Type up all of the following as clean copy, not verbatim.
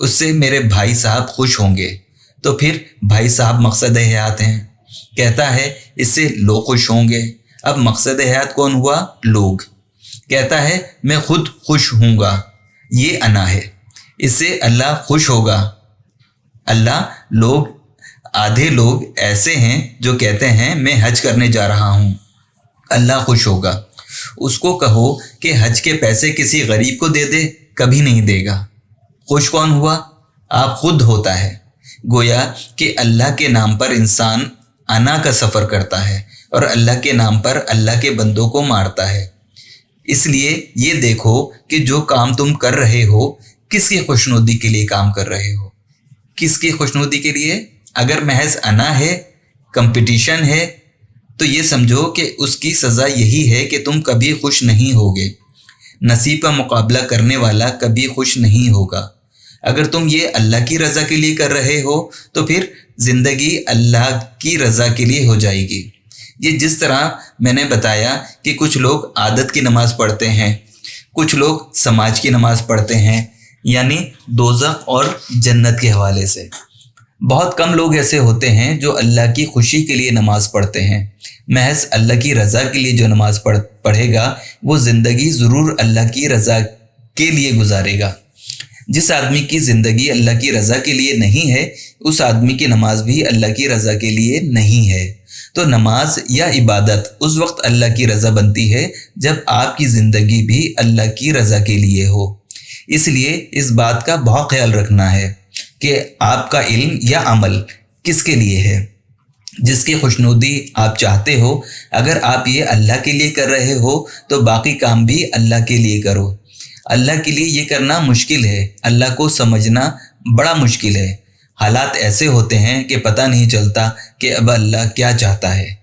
اس سے میرے بھائی صاحب خوش ہوں گے۔ تو پھر بھائی صاحب مقصد حیات ہیں، کہتا ہے اس سے لوگ خوش ہوں گے۔ اب مقصد حیات کون ہوا؟ لوگ۔ کہتا ہے میں خود خوش ہوں گا، یہ انا ہے، اس سے اللہ خوش ہوگا۔ اللہ لوگ، آدھے لوگ ایسے ہیں جو کہتے ہیں میں حج کرنے جا رہا ہوں، اللہ خوش ہوگا۔ اس کو کہو کہ حج کے پیسے کسی غریب کو دے دے، کبھی نہیں دے گا۔ خوش کون ہوا؟ آپ خود ہوتا ہے۔ گویا کہ اللہ کے نام پر انسان انا کا سفر کرتا ہے اور اللہ کے نام پر اللہ کے بندوں کو مارتا ہے۔ اس لیے یہ دیکھو کہ جو کام تم کر رہے ہو کس کی خوشنودی کے لیے کام کر رہے ہو؟ کس کی خوشنودی کے لیے؟ اگر محض انا ہے، کمپٹیشن ہے، تو یہ سمجھو کہ اس کی سزا یہی ہے کہ تم کبھی خوش نہیں ہوگے۔ نصیب کا مقابلہ کرنے والا کبھی خوش نہیں ہوگا۔ اگر تم یہ اللہ کی رضا کے لیے کر رہے ہو تو پھر زندگی اللہ کی رضا کے لیے ہو جائے گی۔ یہ جس طرح میں نے بتایا کہ کچھ لوگ عادت کی نماز پڑھتے ہیں، کچھ لوگ سماج کی نماز پڑھتے ہیں، یعنی دوزخ اور جنت کے حوالے سے۔ بہت کم لوگ ایسے ہوتے ہیں جو اللہ کی خوشی کے لیے نماز پڑھتے ہیں۔ محض اللہ کی رضا کے لیے جو نماز پڑھے گا وہ زندگی ضرور اللہ کی رضا کے لیے گزارے گا۔ جس آدمی کی زندگی اللہ کی رضا کے لیے نہیں ہے اس آدمی کی نماز بھی اللہ کی رضا کے لیے نہیں ہے۔ تو نماز یا عبادت اس وقت اللہ کی رضا بنتی ہے جب آپ کی زندگی بھی اللہ کی رضا کے لیے ہو۔ اس لیے اس بات کا بہت خیال رکھنا ہے کہ آپ کا علم یا عمل کس کے لیے ہے، جس کی خوشنودی آپ چاہتے ہو۔ اگر آپ یہ اللہ کے لیے کر رہے ہو تو باقی کام بھی اللہ کے لیے کرو۔ اللہ کے لیے یہ کرنا مشکل ہے، اللہ کو سمجھنا بڑا مشکل ہے۔ حالات ایسے ہوتے ہیں کہ پتہ نہیں چلتا کہ اب اللہ کیا چاہتا ہے۔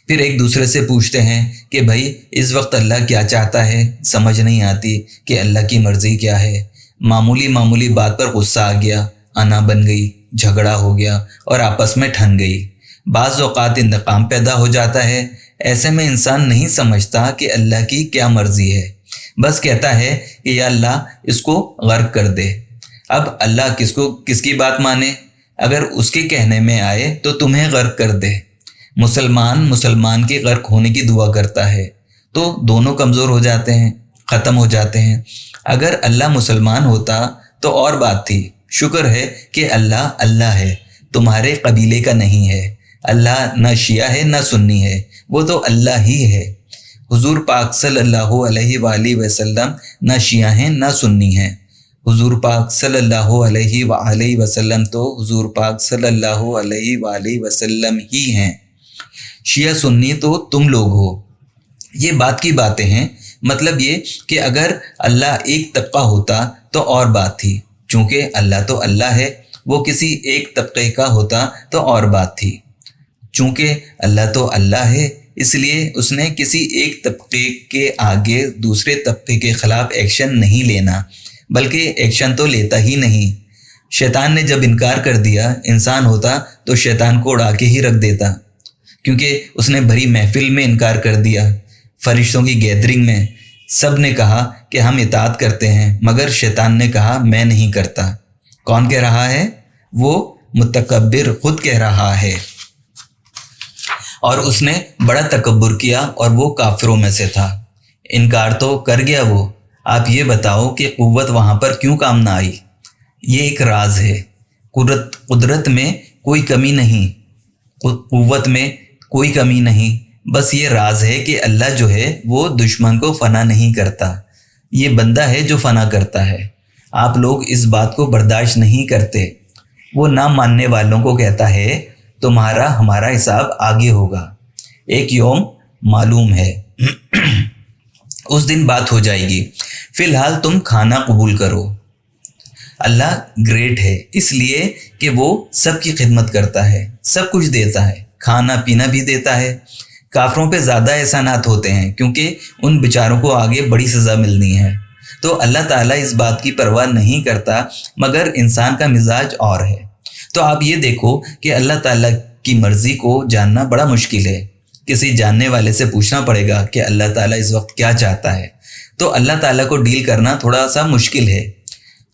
پھر ایک دوسرے سے پوچھتے ہیں کہ بھائی اس وقت اللہ کیا چاہتا ہے، سمجھ نہیں آتی کہ اللہ کی مرضی کیا ہے۔ معمولی بات پر غصہ آ گیا، انا بن گئی، جھگڑا ہو گیا اور آپس میں ٹھن گئی۔ بعض اوقات انتقام پیدا ہو جاتا ہے۔ ایسے میں انسان نہیں سمجھتا کہ اللہ کی کیا مرضی ہے، بس کہتا ہے کہ یا اللہ اس کو غرق کر دے۔ اب اللہ کس کی بات مانے؟ اگر اس کے کہنے میں آئے تو تمہیں غرق کر دے۔ مسلمان کے غرق ہونے کی دعا کرتا ہے تو دونوں کمزور ہو جاتے ہیں، ختم ہو جاتے ہیں۔ اگر اللہ مسلمان ہوتا تو اور بات تھی۔ شکر ہے کہ اللہ ہے، تمہارے قبیلے کا نہیں ہے۔ اللہ نہ شیعہ ہے نہ سنی ہے، وہ تو اللہ ہی ہے۔ حضور پاک صلی اللہ علیہ وآلہ وسلم نہ شیعہ ہیں نہ سنی ہیں۔ حضور پاک صلی اللہ علیہ وآلہ وسلم تو حضور پاک صلی اللہ علیہ وآلہ وسلم ہی ہیں۔ شیعہ سنی تو تم لوگ ہو۔ یہ بات کی باتیں ہیں۔ مطلب یہ کہ اگر اللہ ایک طبقہ ہوتا تو اور بات تھی، چونکہ اللہ تو اللہ ہے۔ وہ کسی ایک طبقے کا ہوتا تو اور بات تھی۔ چونکہ اللہ تو اللہ ہے اس لیے اس نے کسی ایک طبقے کے آگے دوسرے طبقے کے خلاف ایکشن نہیں لینا، بلکہ ایکشن تو لیتا ہی نہیں۔ شیطان نے جب انکار کر دیا، انسان ہوتا تو شیطان کو اڑا کے ہی رکھ دیتا، کیونکہ اس نے بھری محفل میں انکار کر دیا۔ فرشتوں کی گیدرنگ میں سب نے کہا کہ ہم اطاعت کرتے ہیں، مگر شیطان نے کہا میں نہیں کرتا۔ کون کہہ رہا ہے؟ وہ متکبر خود کہہ رہا ہے، اور اس نے بڑا تکبر کیا اور وہ کافروں میں سے تھا۔ انکار تو کر گیا وہ۔ آپ یہ بتاؤ کہ قوت وہاں پر کیوں کام نہ آئی؟ یہ ایک راز ہے۔ قدرت میں کوئی کمی نہیں، قوت میں کوئی کمی نہیں، بس یہ راز ہے کہ اللہ جو ہے وہ دشمن کو فنا نہیں کرتا، یہ بندہ ہے جو فنا کرتا ہے۔ آپ لوگ اس بات کو برداشت نہیں کرتے۔ وہ نہ ماننے والوں کو کہتا ہے تمہارا ہمارا حساب آگے ہوگا، ایک یوم معلوم ہے، اس دن بات ہو جائے گی، فی الحال تم کھانا قبول کرو۔ اللہ گریٹ ہے اس لیے کہ وہ سب کی خدمت کرتا ہے، سب کچھ دیتا ہے، کھانا پینا بھی دیتا ہے۔ کافروں پہ زیادہ احسانات ہوتے ہیں کیونکہ ان بیچاروں کو آگے بڑی سزا ملنی ہے۔ تو اللہ تعالیٰ اس بات کی پرواہ نہیں کرتا، مگر انسان کا مزاج اور ہے۔ تو آپ یہ دیکھو کہ اللہ تعالیٰ کی مرضی کو جاننا بڑا مشکل ہے۔ کسی جاننے والے سے پوچھنا پڑے گا کہ اللہ تعالیٰ اس وقت کیا چاہتا ہے، تو اللہ تعالیٰ کو ڈیل کرنا تھوڑا سا مشکل ہے۔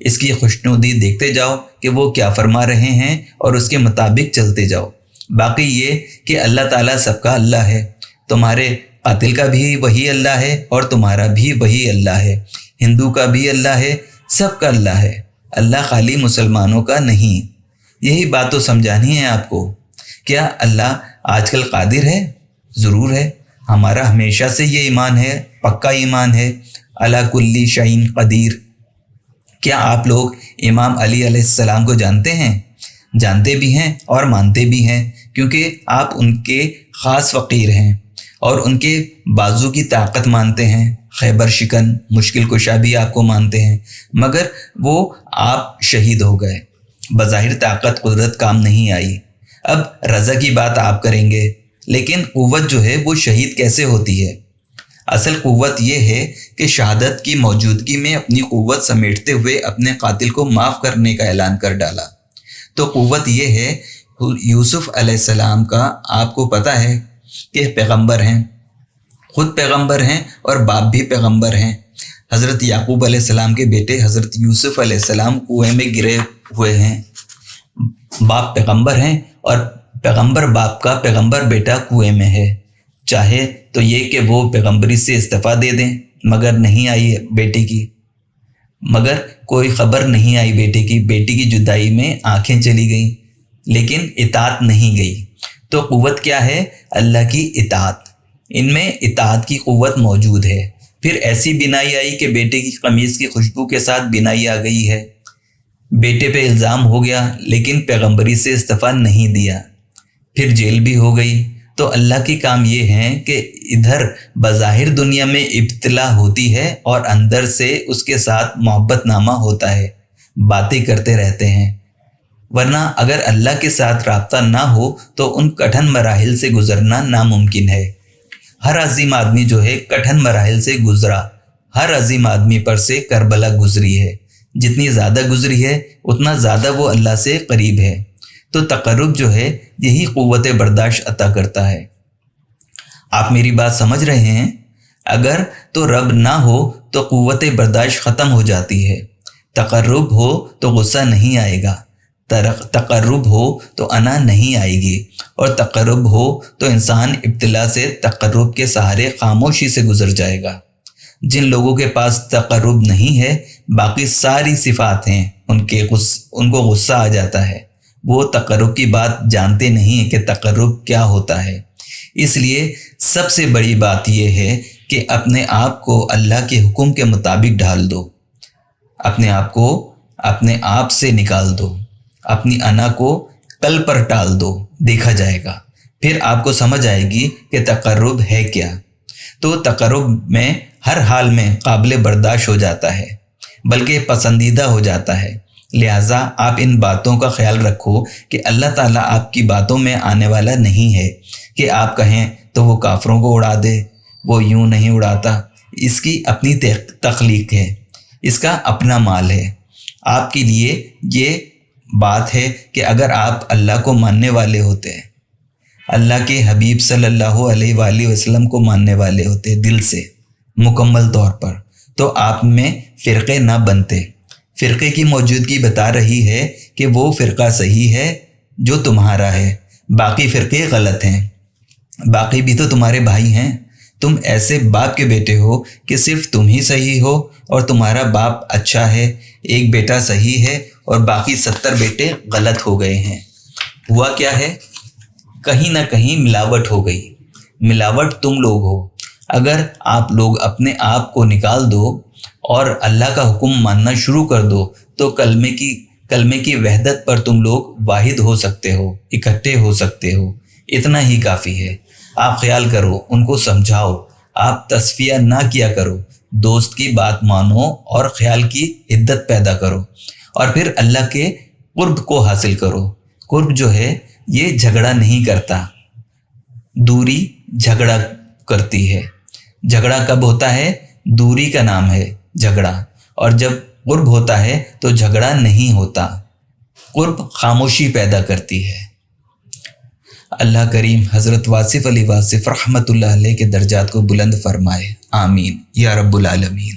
اس کی خوشنودی دیکھتے جاؤ کہ وہ کیا فرما رہے ہیں اور اس کے مطابق چلتے جاؤ۔ باقی یہ کہ اللہ تعالیٰ سب کا اللہ ہے، تمہارے قاتل کا بھی وہی اللہ ہے اور تمہارا بھی وہی اللہ ہے، ہندو کا بھی اللہ ہے، سب کا اللہ ہے، اللہ خالی مسلمانوں کا نہیں۔ یہی بات تو سمجھانی ہے آپ کو۔ کیا اللہ آج کل قادر ہے؟ ضرور ہے، ہمارا ہمیشہ سے یہ ایمان ہے، پکا ایمان ہے، علی کل شیء قدیر۔ کیا آپ لوگ امام علی علیہ السلام کو جانتے ہیں؟ جانتے بھی ہیں اور مانتے بھی ہیں، کیونکہ آپ ان کے خاص فقیر ہیں اور ان کے بازو کی طاقت مانتے ہیں، خیبر شکن، مشکل کشا بھی آپ کو مانتے ہیں، مگر وہ آپ شہید ہو گئے، بظاہر طاقت قدرت کام نہیں آئی۔ اب رضا کی بات آپ کریں گے، لیکن قوت جو ہے وہ شہید کیسے ہوتی ہے؟ اصل قوت یہ ہے کہ شہادت کی موجودگی میں اپنی قوت سمیٹتے ہوئے اپنے قاتل کو معاف کرنے کا اعلان کر ڈالا۔ تو قوت یہ ہے، یوسف علیہ السلام کا آپ کو پتہ ہے کہ پیغمبر ہیں، خود پیغمبر ہیں اور باپ بھی پیغمبر ہیں۔ حضرت یعقوب علیہ السلام کے بیٹے حضرت یوسف علیہ السلام کنویں میں گرے ہوئے ہیں، باپ پیغمبر ہیں اور پیغمبر باپ کا پیغمبر بیٹا کنویں میں ہے۔ چاہے تو یہ کہ وہ پیغمبری سے استعفیٰ دے دیں، مگر نہیں آئی بیٹے کی، مگر کوئی خبر نہیں آئی بیٹے کی، بیٹی کی جدائی میں آنکھیں چلی گئیں لیکن اطاعت نہیں گئی۔ تو قوت کیا ہے؟ اللہ کی اطاعت، ان میں اطاعت کی قوت موجود ہے۔ پھر ایسی بینائی آئی کہ بیٹے کی قمیض کی خوشبو کے ساتھ بینائی آ گئی ہے، بیٹے پہ الزام ہو گیا لیکن پیغمبری سے استعفیٰ نہیں دیا، پھر جیل بھی ہو گئی۔ تو اللہ کی کام یہ ہے کہ ادھر بظاہر دنیا میں ابتلا ہوتی ہے اور اندر سے اس کے ساتھ محبت نامہ ہوتا ہے، باتیں کرتے رہتے ہیں۔ ورنہ اگر اللہ کے ساتھ رابطہ نہ ہو تو ان کٹھن مراحل سے گزرنا ناممکن ہے۔ ہر عظیم آدمی جو ہے کٹھن مراحل سے گزرا، ہر عظیم آدمی پر سے کربلا گزری ہے، جتنی زیادہ گزری ہے اتنا زیادہ وہ اللہ سے قریب ہے۔ تو تقرب جو ہے یہی قوت برداشت عطا کرتا ہے۔ آپ میری بات سمجھ رہے ہیں؟ اگر تو رب نہ ہو تو قوت برداشت ختم ہو جاتی ہے، تقرب ہو تو غصہ نہیں آئے گا، تقرب ہو تو انا نہیں آئے گی، اور تقرب ہو تو انسان ابتلا سے تقرب کے سہارے خاموشی سے گزر جائے گا۔ جن لوگوں کے پاس تقرب نہیں ہے، باقی ساری صفات ہیں، ان کو غصہ آ جاتا ہے، وہ تقرب کی بات جانتے نہیں کہ تقرب کیا ہوتا ہے۔ اس لیے سب سے بڑی بات یہ ہے کہ اپنے آپ کو اللہ کے حکم کے مطابق ڈھال دو، اپنے آپ کو اپنے آپ سے نکال دو، اپنی انا کو کل پر ٹال دو، دیکھا جائے گا، پھر آپ کو سمجھ آئے گی کہ تقرب ہے کیا۔ تو تقرب میں ہر حال میں قابل برداشت ہو جاتا ہے، بلکہ پسندیدہ ہو جاتا ہے۔ لہٰذا آپ ان باتوں کا خیال رکھو کہ اللہ تعالیٰ آپ کی باتوں میں آنے والا نہیں ہے کہ آپ کہیں تو وہ کافروں کو اڑا دے، وہ یوں نہیں اڑاتا، اس کی اپنی تخلیق ہے، اس کا اپنا مال ہے۔ آپ کے لیے یہ بات ہے کہ اگر آپ اللہ کو ماننے والے ہوتے ہیں، اللہ کے حبیب صلی اللہ علیہ وآلہ وسلم کو ماننے والے ہوتے دل سے مکمل طور پر، تو آپ میں فرقے نہ بنتے۔ فرقے کی موجودگی بتا رہی ہے کہ وہ فرقہ صحیح ہے جو تمہارا ہے، باقی فرقے غلط ہیں، باقی بھی تو تمہارے بھائی ہیں۔ تم ایسے باپ کے بیٹے ہو کہ صرف تم ہی صحیح ہو اور تمہارا باپ اچھا ہے، ایک بیٹا صحیح ہے اور باقی 70 بیٹے غلط ہو گئے ہیں۔ ہوا کیا ہے؟ کہیں نہ کہیں ملاوٹ ہو گئی، ملاوٹ تم لوگ ہو۔ اگر آپ لوگ اپنے آپ کو نکال دو اور اللہ کا حکم ماننا شروع کر دو تو کلمے کی وحدت پر تم لوگ واحد ہو سکتے ہو، اکٹھے ہو سکتے ہو، اتنا ہی کافی ہے۔ آپ خیال کرو، ان کو سمجھاؤ، آپ تصفیہ نہ کیا کرو، دوست کی بات مانو اور خیال کی حدت پیدا کرو، اور پھر اللہ کے قرب کو حاصل کرو۔ قرب جو ہے یہ جھگڑا نہیں کرتا، دوری جھگڑا کرتی ہے۔ جھگڑا کب ہوتا ہے؟ دوری کا نام ہے جھگڑا، اور جب قرب ہوتا ہے تو جھگڑا نہیں ہوتا، قرب خاموشی پیدا کرتی ہے۔ اللہ کریم حضرت واصف علی واصف رحمۃ اللہ علیہ کے درجات کو بلند فرمائے، آمین یا رب العالمین۔